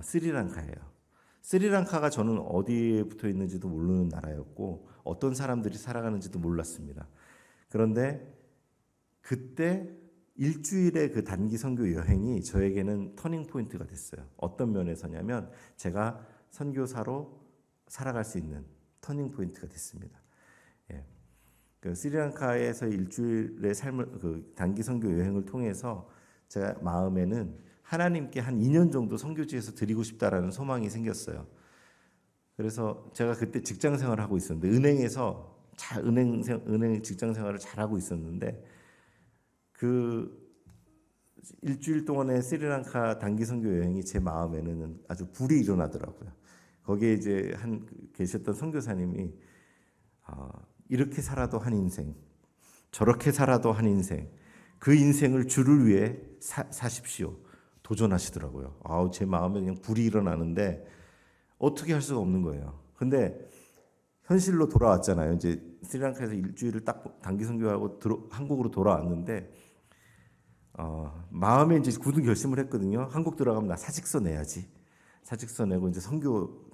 스리랑카예요. 스리랑카가 저는 어디에 붙어 있는지도 모르는 나라였고 어떤 사람들이 살아가는지도 몰랐습니다. 그런데 그때 일주일의 그 단기 선교 여행이 저에게는 터닝 포인트가 됐어요. 어떤 면에서냐면 제가 선교사로 살아갈 수 있는 터닝 포인트가 됐습니다. 예. 그 스리랑카에서 일주일의 삶을 그 단기 선교 여행을 통해서 제가 마음에는 하나님께 한 2년 정도 선교지에서 드리고 싶다라는 소망이 생겼어요. 그래서 제가 그때 직장 생활을 하고 있었는데 은행에서 은행 직장 생활을 잘 하고 있었는데 그 일주일 동안의 스리랑카 단기 선교 여행이 제 마음에는 아주 불이 일어나더라고요. 거기에 이제 계셨던 선교사님이 이렇게 살아도 한 인생, 저렇게 살아도 한 인생, 그 인생을 주를 위해 사십시오. 도전하시더라고요. 제 마음에 그냥 불이 일어나는데 어떻게 할 수가 없는 거예요. 근데 현실로 돌아왔잖아요. 이제 스리랑카에서 일주일을 딱 단기 선교하고 한국으로 돌아왔는데 마음에 이제 굳은 결심을 했거든요. 한국 들어가면 나 사직서 내야지. 사직서 내고 이제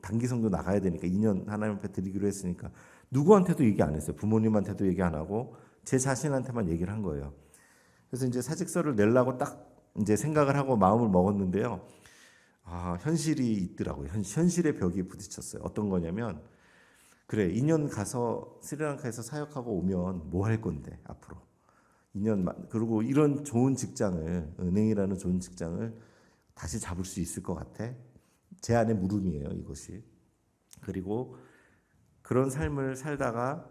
단기 선교 나가야 되니까 2년 하나님 앞에 드리기로 했으니까 누구한테도 얘기 안 했어요. 부모님한테도 얘기 안 하고 제 자신한테만 얘기를 한 거예요. 그래서 이제 사직서를 내려고 딱 이제 생각을 하고 마음을 먹었는데요. 현실이 있더라고요. 현실의 벽에 부딪혔어요. 어떤 거냐면 그래 2년 가서 스리랑카에서 사역하고 오면 뭐 할 건데 앞으로 2년 그리고 이런 좋은 직장을 은행이라는 좋은 직장을 다시 잡을 수 있을 것 같아. 제 안의 물음이에요 이것이. 그리고 그런 삶을 살다가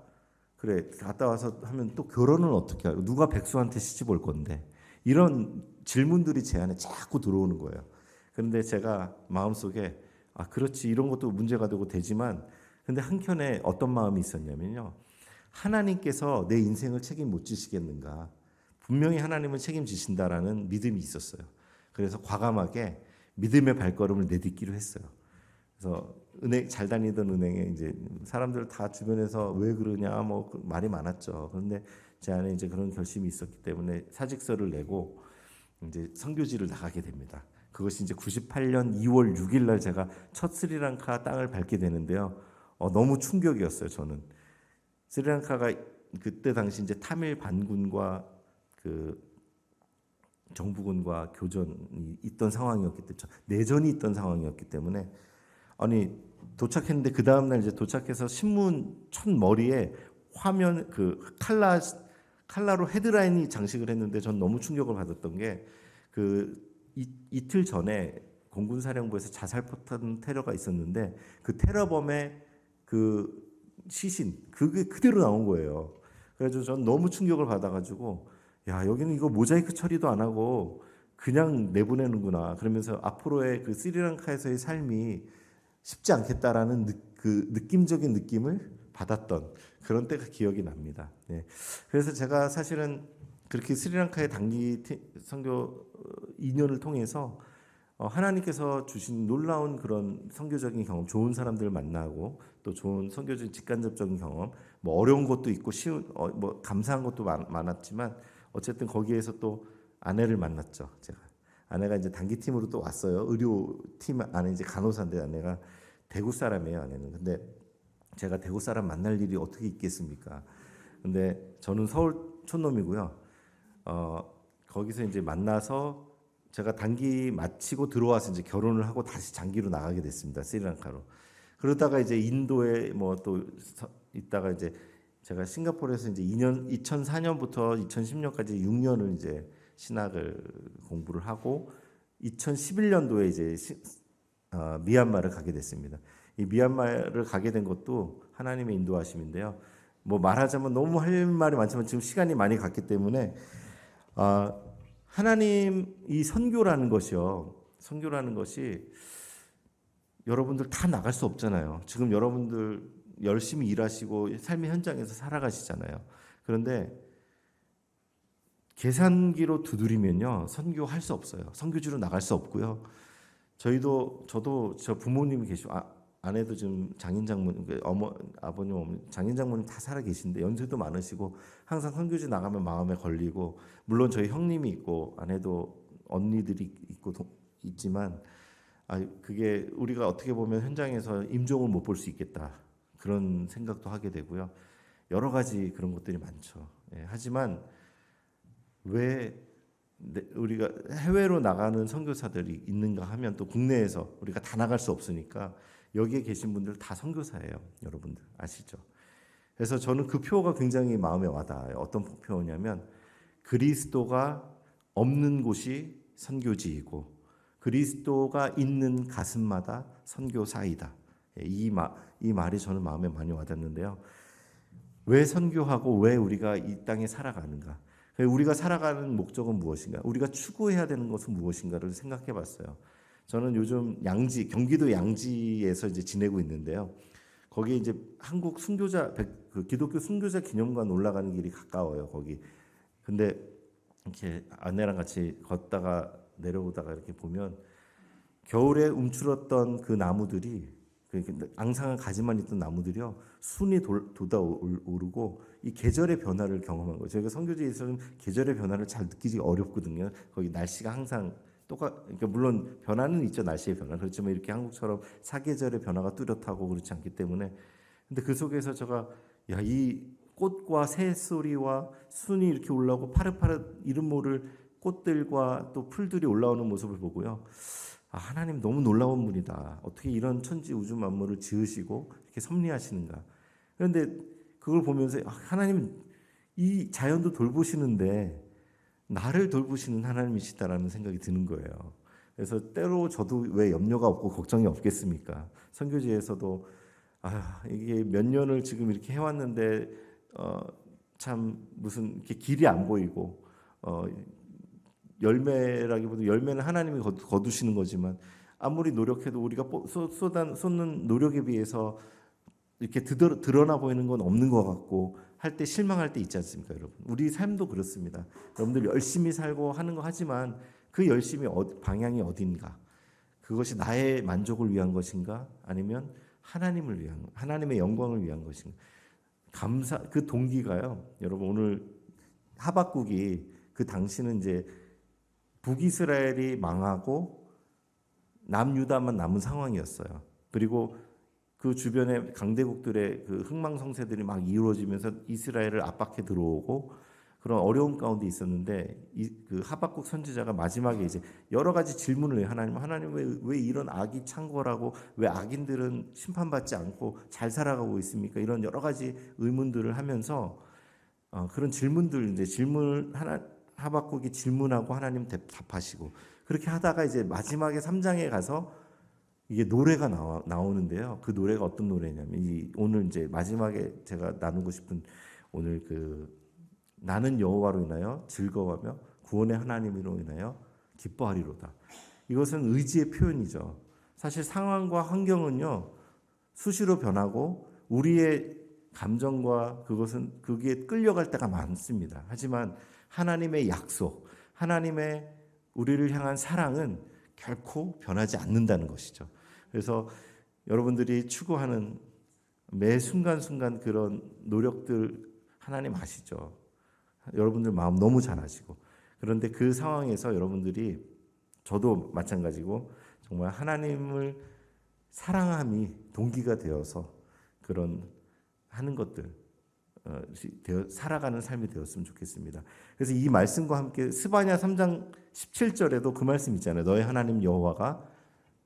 그래 갔다 와서 하면 또 결혼은 어떻게 하고 누가 백수한테 시집 올 건데 이런 질문들이 제 안에 자꾸 들어오는 거예요. 그런데 제가 마음속에 그렇지 이런 것도 문제가 되고 되지만 근데 한켠에 어떤 마음이 있었냐면요. 하나님께서 내 인생을 책임 못 지시겠는가. 분명히 하나님은 책임지신다라는 믿음이 있었어요. 그래서 과감하게 믿음의 발걸음을 내딛기로 했어요. 그래서 잘 다니던 은행에 이제 사람들 다 주변에서 왜 그러냐 말이 많았죠. 그런데 제 안에 이제 그런 결심이 있었기 때문에 사직서를 내고 이제 선교지를 나가게 됩니다. 그것이 이제 98년 2월 6일 날 제가 첫 스리랑카 땅을 밟게 되는데요. 너무 충격이었어요. 저는 스리랑카가 그때 당시 이제 타밀 반군과 그 정부군과 교전이 있던 상황이었기 때문에 내전이 있던 상황이었기 때문에 도착했는데 그 다음 날 이제 도착해서 신문 첫 머리에 화면 그 칼라로 헤드라인이 장식을 했는데 전 너무 충격을 받았던 게 이틀 전에 공군사령부에서 자살포탄 테러가 있었는데 그 테러범의 그 시신 그게 그대로 나온 거예요. 그래서 전 너무 충격을 받아가지고 여기는 이거 모자이크 처리도 안 하고 그냥 내보내는구나. 그러면서 앞으로의 그 스리랑카에서의 삶이 쉽지 않겠다라는 그 느낌적인 느낌을 받았던 그런 때가 기억이 납니다. 그래서 제가 사실은 그렇게 스리랑카의 단기 선교 2년을 통해서 하나님께서 주신 놀라운 그런 선교적인 경험, 좋은 사람들을 만나고 또 좋은 선교적인 직간접적인 경험, 어려운 것도 있고 감사한 것도 많았지만 어쨌든 거기에서 또 아내를 만났죠. 제가 아내가 이제 단기팀으로 또 왔어요. 의료팀 안에 이제 간호사인데 아내가 대구 사람이에요. 아내는. 근데 제가 대구 사람 만날 일이 어떻게 있겠습니까? 근데 저는 서울 촌놈이고요. 거기서 이제 만나서 제가 단기 마치고 들어와서 이제 결혼을 하고 다시 장기로 나가게 됐습니다. 스리랑카로. 그러다가 이제 인도에 또 있다가 이제 제가 싱가포르에서 이제 2004년부터 2010년까지 6년을 이제 신학을 공부를 하고 2011년도에 이제 미얀마를 가게 됐습니다. 이 미얀마를 가게 된 것도 하나님의 인도하심인데요. 말하자면 너무 할 말이 많지만 지금 시간이 많이 갔기 때문에 하나님 이 선교라는 것이 여러분들 다 나갈 수 없잖아요. 지금 여러분들 열심히 일하시고 삶의 현장에서 살아가시잖아요. 그런데 계산기로 두드리면요 선교할 수 없어요. 선교지로 나갈 수 없고요. 저도 저 부모님이 계시고 아내도 지금 장인 장모님, 아버님, 어머니, 장인 장모님 다 살아 계신데 연세도 많으시고 항상 선교지 나가면 마음에 걸리고 물론 저희 형님이 있고 아내도 언니들이 있지만 그게 우리가 어떻게 보면 현장에서 임종을 못 볼 수 있겠다 그런 생각도 하게 되고요. 여러 가지 그런 것들이 많죠. 하지만 왜 우리가 해외로 나가는 선교사들이 있는가 하면 또 국내에서 우리가 다 나갈 수 없으니까 여기에 계신 분들 다 선교사예요. 여러분들 아시죠? 그래서 저는 그 표어가 굉장히 마음에 와닿아요. 어떤 표어냐면 그리스도가 없는 곳이 선교지이고 그리스도가 있는 가슴마다 선교사이다. 이 말이 저는 마음에 많이 와닿는데요. 왜 선교하고 왜 우리가 이 땅에 살아가는가? 우리가 살아가는 목적은 무엇인가? 우리가 추구해야 되는 것은 무엇인가를 생각해 봤어요. 저는 요즘 경기도 양지에서 이제 지내고 있는데요. 거기에 이제 한국 순교자, 그 기독교 순교자 기념관 올라가는 길이 가까워요. 거기. 근데 이렇게 아내랑 같이 걷다가 내려오다가 이렇게 보면 겨울에 움츠렀던 그 나무들이 앙상한 가지만 있던 나무들이요 순이 돋아오르고 이 계절의 변화를 경험한 거예요. 저희가 선교지에서는 계절의 변화를 잘 느끼기 어렵거든요. 거기 날씨가 항상 그러니까 물론 변화는 있죠. 날씨의 변화. 그렇지만 이렇게 한국처럼 사계절의 변화가 뚜렷하고 그렇지 않기 때문에. 근데 그 속에서 제가 이 꽃과 새소리와 순이 이렇게 올라오고 파릇파릇 이름 모를 꽃들과 또 풀들이 올라오는 모습을 보고요. 하나님 너무 놀라운 분이다. 어떻게 이런 천지 우주 만물을 지으시고 이렇게 섭리하시는가. 그런데 그걸 보면서 하나님 이 자연도 돌보시는데 나를 돌보시는 하나님이시다라는 생각이 드는 거예요. 그래서 때로 저도 왜 염려가 없고 걱정이 없겠습니까? 선교지에서도 이게 몇 년을 지금 이렇게 해왔는데 참 무슨 이렇게 길이 안 보이고 열매라기보다 열매는 하나님이 거두시는 거지만 아무리 노력해도 우리가 쏟는 노력에 비해서 이렇게 드러나 보이는 건 없는 것 같고 할 때 실망할 때 있지 않습니까, 여러분? 우리 삶도 그렇습니다. 여러분들 열심히 살고 하는 거 하지만 그 열심히 방향이 어딘가? 그것이 나의 만족을 위한 것인가? 아니면 하나님을 위한 하나님의 영광을 위한 것인가? 그 동기가요. 여러분 오늘 하박국이 그 당시는 이제 북이스라엘이 망하고 남유다만 남은 상황이었어요. 그리고 그 주변에 강대국들의 그 흥망성쇠들이 막 이루어지면서 이스라엘을 압박해 들어오고 그런 어려움 가운데 있었는데 그 하박국 선지자가 마지막에 이제 여러 가지 질문을 해요. 하나님 왜 이런 악이 창궐하고 왜 악인들은 심판받지 않고 잘 살아가고 있습니까? 이런 여러 가지 의문들을 하면서 그런 질문들 이제 하박국이 질문하고 하나님 답하시고 그렇게 하다가 이제 마지막에 3장에 가서 이게 노래가 나오는데요. 그 노래가 어떤 노래냐면 오늘 이제 마지막에 제가 나누고 싶은 오늘 나는 여호와로 인하여 즐거워하며 구원의 하나님으로 인하여 기뻐하리로다. 이것은 의지의 표현이죠. 사실 상황과 환경은요 수시로 변하고 우리의 감정과 그게 끌려갈 때가 많습니다. 하지만 하나님의 약속, 하나님의 우리를 향한 사랑은 결코 변하지 않는다는 것이죠. 그래서 여러분들이 추구하는 매 순간순간 그런 노력들 하나님 아시죠? 여러분들 마음 너무 잘 아시고 그런데 그 상황에서 여러분들이 저도 마찬가지고 정말 하나님을 사랑함이 동기가 되어서 그런 하는 것들 살아가는 삶이 되었으면 좋겠습니다. 그래서 이 말씀과 함께 스바냐 3장 17절에도 그 말씀 있잖아요. 너의 하나님 여호와가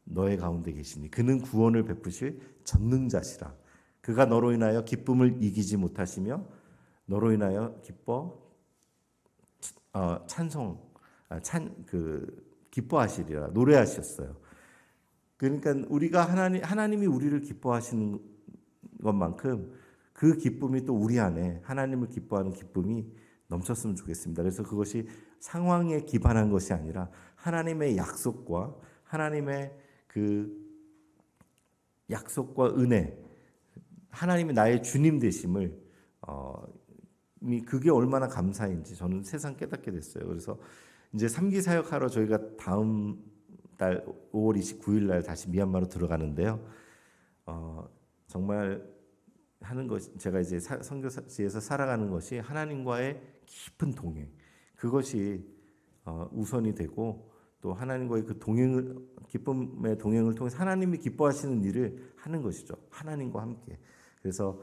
너의 가운데 계시니 그는 구원을 베푸실 전능자시라. 그가 너로 인하여 기쁨을 이기지 못하시며 너로 인하여 기뻐하시리라 노래하셨어요. 그러니까 우리가 하나님이 우리를 기뻐하시는 것만큼 그 기쁨이 또 우리 안에 하나님을 기뻐하는 기쁨이 넘쳤으면 좋겠습니다. 그래서 그것이 상황에 기반한 것이 아니라 하나님의 약속과 하나님의 그 약속과 은혜, 하나님이 나의 주님 되심을 그게 얼마나 감사인지 저는 세상 깨닫게 됐어요. 그래서 이제 3기 사역하러 저희가 다음 달 5월 29일 날 다시 미얀마로 들어가는데요. 정말 하는 것 제가 이제 선교지에서 살아가는 것이 하나님과의 깊은 동행 그것이 우선이 되고 또 하나님과의 그 기쁨의 동행을 통해서 하나님이 기뻐하시는 일을 하는 것이죠. 하나님과 함께. 그래서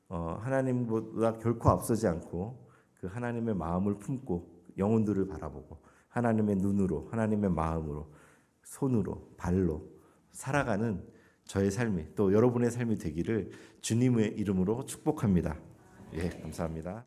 하나님보다 결코 앞서지 않고 그 하나님의 마음을 품고 영혼들을 바라보고 하나님의 눈으로 하나님의 마음으로 손으로 발로 살아가는 저의 삶이 또 여러분의 삶이 되기를 주님의 이름으로 축복합니다. 예, 감사합니다.